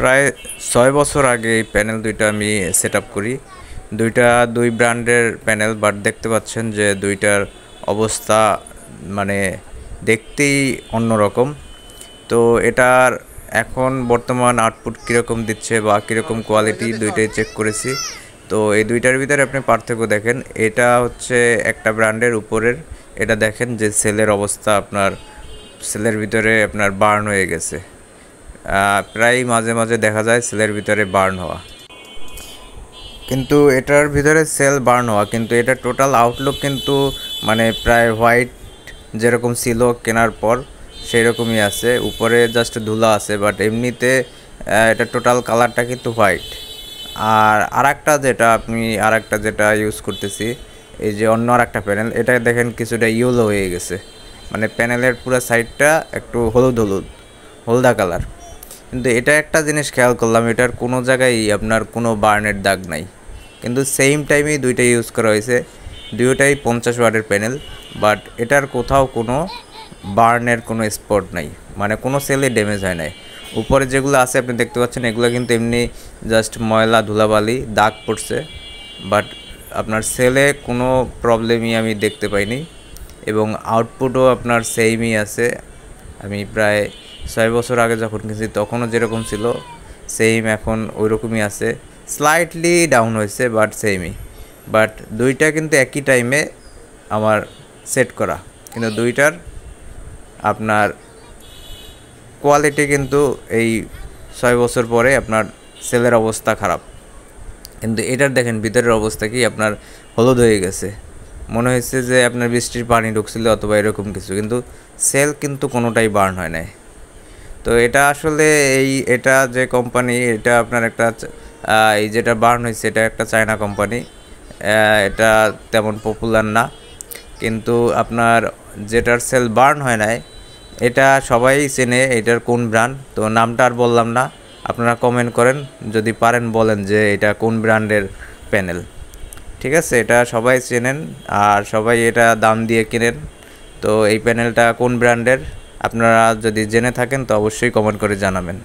প্রায় 6 বছর আগে এই প্যানেল দুইটা আমি সেট আপ করি। দুই ব্র্যান্ডের প্যানেল, বাট দেখতে পাচ্ছেন যে দুইটার অবস্থা মানে দেখতেই অন্যরকম। তো এটার এখন বর্তমান আউটপুট কীরকম দিচ্ছে বা কীরকম কোয়ালিটি দুইটাই চেক করেছি। তো এই দুইটার ভিতরে আপনি পার্থক্য দেখেন। এটা হচ্ছে একটা ব্র্যান্ডের উপরের, এটা দেখেন যে সেলের অবস্থা, আপনার সেলের ভিতরে আপনার বার্ন হয়ে গেছে। প্রায় মাঝে মাঝে দেখা যায় সেলের ভিতরে বার্ন হওয়া, কিন্তু এটার ভিতরে সেল বার্ন হওয়া, কিন্তু এটা টোটাল আউটলুক কিন্তু মানে প্রায় হোয়াইট যেরকম ছিল কেনার পর সেই রকমই আছে। উপরে জাস্ট ধুলা আছে, বাট এমনিতে এটা টোটাল কালারটা কিন্তু হোয়াইট। আর আরেকটা যেটা ইউজ করতেছি, এই যে অন্য আরেকটা প্যানেল, এটা দেখেন কিছুটা ইয়েলো হয়ে গেছে, মানে প্যানেলের পুরো সাইডটা একটু হলদা কালার। কিন্তু এটা একটা জিনিস খেয়াল করলাম, এটার কোনো জায়গায় আপনার কোনো বার্নের দাগ নাই, কিন্তু সেম টাইমেই দুইটা ইউজ করা হয়েছে। দুইটাই 50 ওয়াটের প্যানেল, বাট এটার কোথাও কোনো বার্নের কোনো স্পট নাই, মানে কোনো সেলে ড্যামেজ হয় নাই। উপরে যেগুলো আছে আপনি দেখতে পাচ্ছেন, এগুলো কিন্তু এমনি জাস্ট ময়লা ধুলাবালি দাগ পড়ছে, বাট আপনার সেলে কোনো প্রবলেমই আমি দেখতে পাইনি। এবং আউটপুটও আপনার সেমই আছে। আমি প্রায় 6 বছর আগে যখন কিনছি তখনও যেরকম ছিল সেম এখন ওই রকমই আছে, স্লাইটলি ডাউন হয়েছে বাট সেমই। বাট দুইটা কিন্তু একই টাইমে আমার সেট করা, কিন্তু দুইটার আপনার কোয়ালিটি কিন্তু এই 6 বছর পরে আপনার সেলের অবস্থা খারাপ। কিন্তু এটার দেখেন ভিতরের অবস্থা কি, আপনার হলুদ হয়ে গেছে, মনে হয়েছে যে আপনার বৃষ্টির পানি ঢুকছিল অথবা এরকম কিছু, কিন্তু সেল কিন্তু কোনোটাই বার্ন হয় নাই। তো এটা আসলে এটা যে কোম্পানি, এটা আপনার একটা এই যেটা বার্ন হয়েছে এটা একটা চায়না কোম্পানি, এটা তেমন পপুলার না। কিন্তু আপনার যেটার সেল বার্ন হয় নাই এটা সবাই চেনে, এটার কোন ব্র্যান্ড, তো নামটা আর বললাম না। আপনারা কমেন্ট করেন, যদি পারেন বলেন যে এটা কোন ব্র্যান্ডের প্যানেল। ঠিক আছে, এটা সবাই চেনেন আর সবাই এটা দাম দিয়ে কেনেন। তো এই প্যানেলটা কোন ব্র্যান্ডের আপনারা যদি জেনে থাকেন তো অবশ্যই কমেন্ট করে জানাবেন।